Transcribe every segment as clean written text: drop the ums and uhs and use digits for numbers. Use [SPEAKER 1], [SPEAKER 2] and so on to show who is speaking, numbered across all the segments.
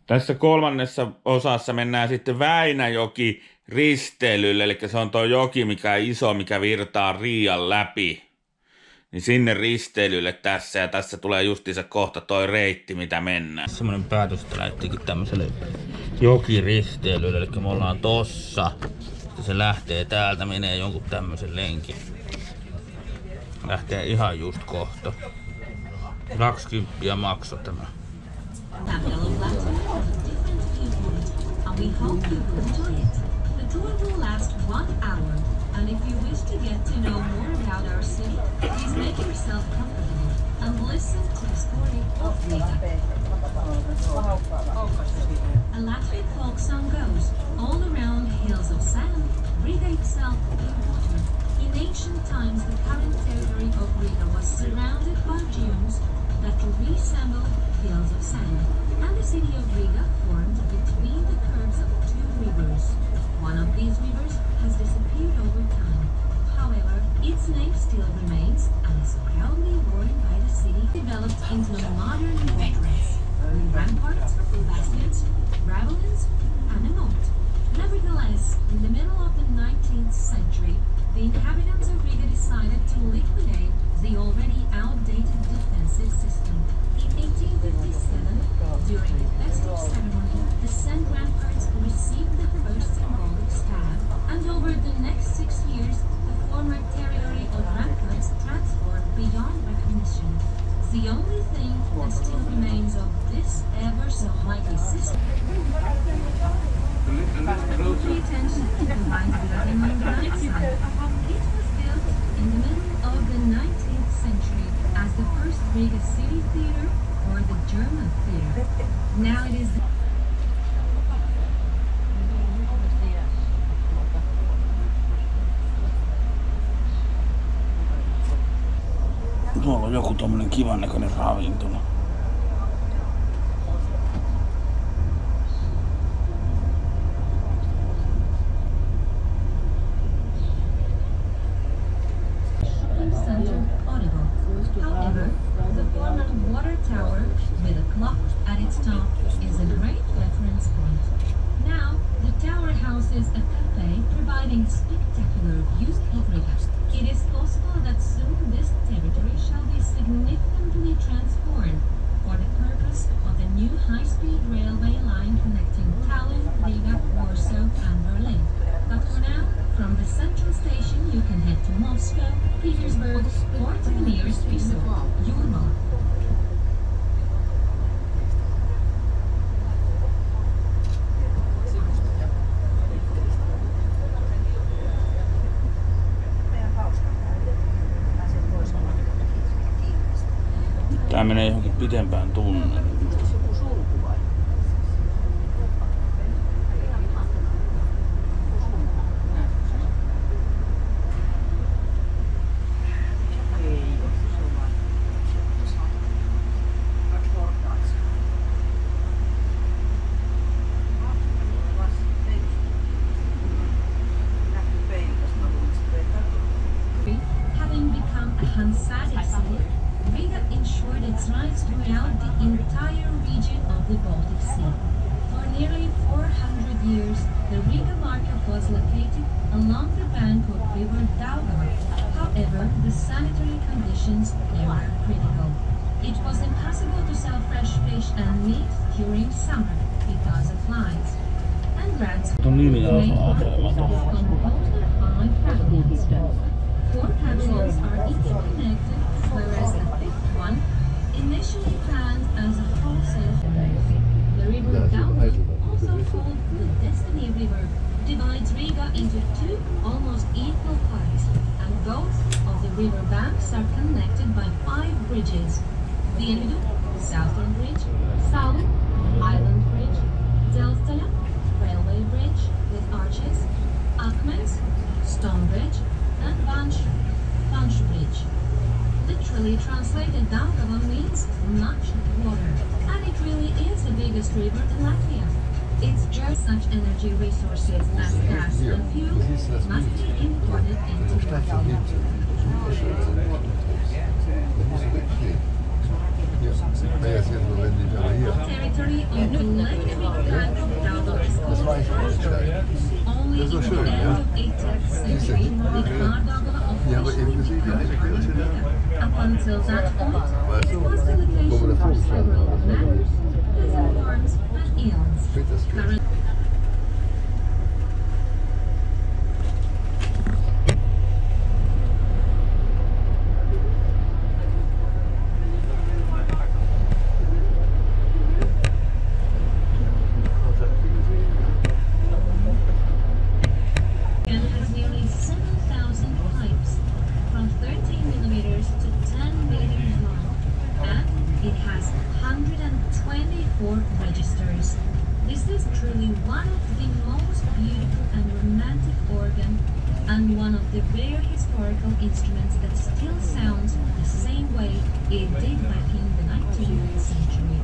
[SPEAKER 1] Tässä kolmannessa osassa mennään sitten Väinäjoki risteilylle, eli se on tuo joki, mikä on iso, mikä virtaa Riian läpi. Niin sinne risteilylle tässä, ja tässä tulee justiinsa kohta toi reitti, mitä mennään. Semmoinen päätös, että lähtikin tämmöiselle jokiristeilylle, eli me ollaan tossa. Sitten se lähtee täältä, menee jonkun tämmöisen lenkin. Lähtee ihan just kohta. 20 maksoi tämä.
[SPEAKER 2] We hope you will enjoy it. The tour will last 1 hour, and if you wish to get to know more about our city, please make yourself comfortable and listen to the story of Riga. A Latvian folk song goes, all around hills of sand, Riga itself in water. In ancient times, the current territory of Riga was surrounded by dunes that resembled hills of sand, and the city of Riga formed between the curves of 2 rivers. One of these rivers has disappeared over time. However, its name still remains and is proudly worn by the city, developed into a modern fortress with ramparts, bastions, ravelins, and a moat. Nevertheless, in the middle of the 19th century, the inhabitants of Riga decided to liquidate the already outdated defensive system. In 1857, during the festive ceremony, the Sand Ramparts received the first symbolic stab, and over the next 6 years, the former territory of Ramparts transformed beyond recognition. The only thing that still remains of this ever so mighty system. Pay attention to the white building on the right side. It was built in the middle of the 19th century as the first Riga City Theatre or the German Theatre. Now it is
[SPEAKER 1] Tuolla on joku tommonen kivan näköinen ravintola.
[SPEAKER 2] However, the former water tower with a clock at its top is a great reference point. Now, the tower houses a cafe providing spectacular views of Riga. It is possible that soon this territory shall be significantly transformed for the purpose of the new high-speed railway line connecting Tallinn, Riga, Warsaw and Berlin. But for now, from the central station you can head to Moscow, Petersburg or to the nearest resort, Jurma.
[SPEAKER 1] Tää menee johonkin pitempään tunneliin.
[SPEAKER 2] Having become a Hanseatic city, Riga ensured its rights throughout the entire region of the Baltic Sea. For nearly 400 years, the Riga market was located along the bank of river Daugava. However, the sanitary conditions there were critical. It was impossible to sell fresh fish and meat during summer because of flies. And rats
[SPEAKER 1] Nimi on
[SPEAKER 2] composed of 5 fragments. 4 capsules are each connected, whereas the 5th one, initially planned as a wholesale. The river Daugava, also called the Destiny River, divides Riga into 2 almost equal parts, and both of the river banks are connected by 5 bridges. Vienvidu, Southern Bridge, Salu, Island Bridge, Delstala, Railway Bridge with arches, Akmens, Stone Bridge, and Vanch Bridge. Literally translated, Daugava means much water, and it really is the biggest river in Latvia. It's just such energy resources as gas and fuel must be imported into Latvia. Territory on the left flank of Daugava is called Riian. Only in the end of 18th century did Daugava officially become Riga. Up until that point, it was the location for several manors, peasant farms, and inns. Registers. This is truly one of the most beautiful and romantic organ and one of the rare historical instruments that still sounds the same way it did back in the 19th century.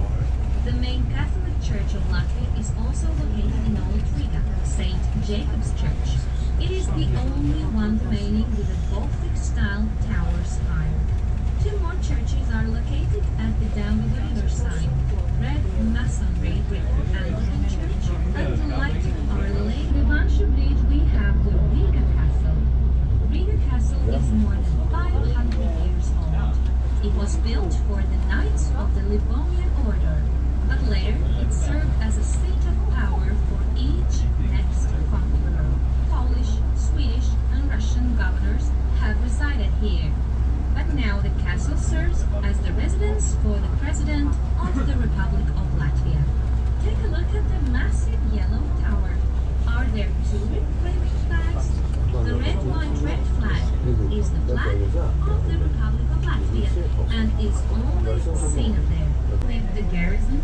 [SPEAKER 2] The main Catholic Church of Latvia is also located in Old Riga, St. Jacob's Church. It is the only one remaining with a Gothic-style tower spire. Two more churches are located at the Daugava riverside. Red Masonry brick Anglican Church and the Light of Our Lady. The Vansha Bridge we have the Riga Castle. Riga Castle is more than 500 years old. It was built for the Knights of the Livonian Order, but later it served as a seat of power for each next conqueror. Polish, Swedish, and Russian governors have resided here. But now the castle serves as the residence for the President of the Republic of Latvia. Take a look at the massive yellow tower. Are there two waving flags? The red, white, red flag is the flag of the Republic of Latvia and is always seen up there. With the garrison,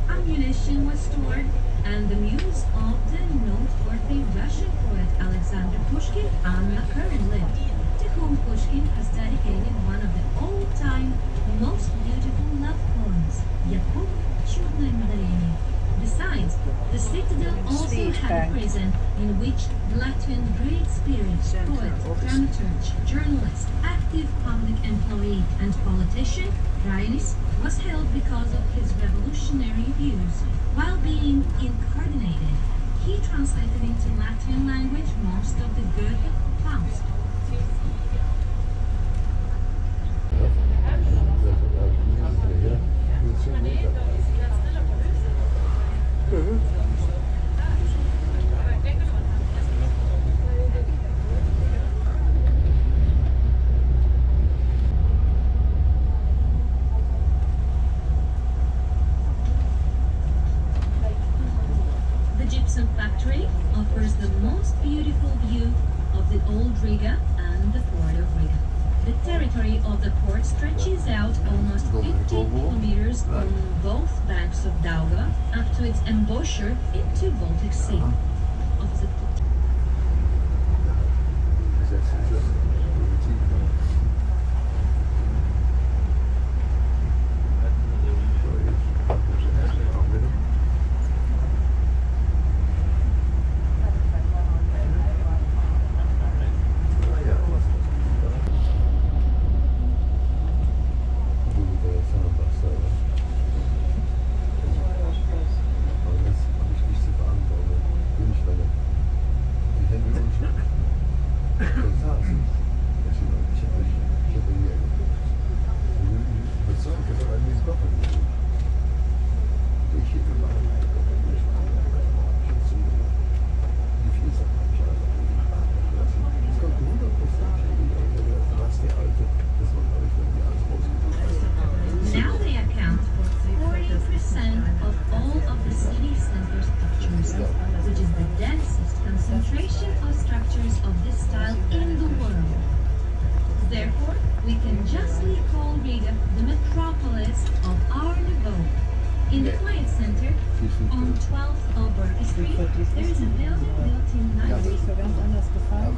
[SPEAKER 2] ammunition was stored, and the muse of the noteworthy Russian poet Alexander Pushkin, Anna Karin lived, to whom Pushkin has dedicated one of the all-time most beautiful love poems, Yakub Chudnoy Madalini. Besides, the citadel also had a prison in which Latvian great spirits, poet, dramaturge, journalist, active public employee and politician Riian was held because of his revolutionary views. While being incarcerated, he translated into Latvian language most of the Goethe Faust. The gypsum factory offers the most beautiful view of the old Riga and the port of Riga. The territory of the port stretches out almost 15 kilometers on both banks of Daugava up to its embouchure into Baltic Sea. Opposite Now they account for 40% of all of the city center structures, which is the densest concentration of structures of this style in the world. Therefore, we can justly call Riga the metropolis of Art Nouveau. In the quiet center, on 12th Alberta Street, there is a building built in 1960.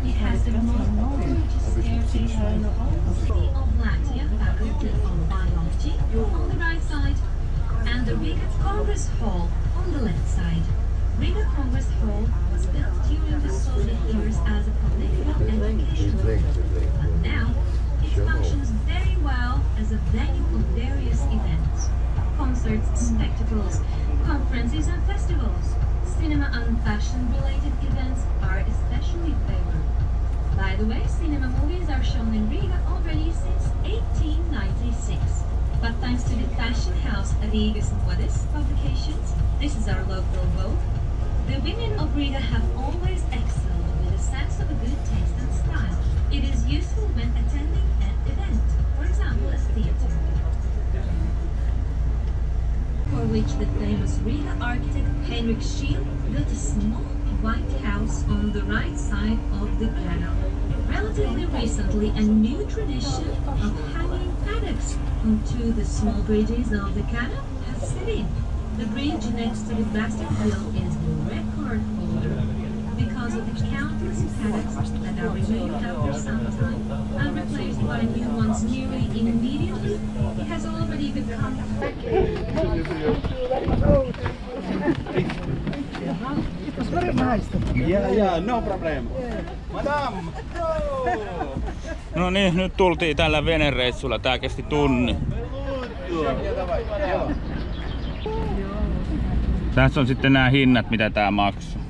[SPEAKER 2] It has the most gorgeous staircase in the whole city of Latvia, Faculty of Biology, on the right side, and the Riga Congress Hall on the left side. Riga Congress Hall was built during the Soviet years as a political education center, but now it functions very well as a venue of various events. concerts, spectacles, conferences and festivals. Cinema and fashion-related events are especially favored. By the way, cinema movies are shown in Riga already since 1896. But thanks to the fashion house Riia's Modest Publications, this is our local vogue, the women of Riga have always excelled with a sense of a good taste and style. It is useful when attending an event, for example a theatre, for which the famous Riga architect Henrik Schiel built a small white house on the right side of the canal. Relatively recently, a new tradition of hanging paddocks onto the small bridges of the canal has set in. The bridge next to the Bastard Hill is the record holder because of the countless paddocks that are removed after some time and replaced by new ones nearly immediately. It has already become
[SPEAKER 3] no problem. Madame!
[SPEAKER 1] No niin, nyt tultiin tällä venereissulla. Tää kesti tunnin. Tässä on sitten nämä hinnat, mitä tää maksoi.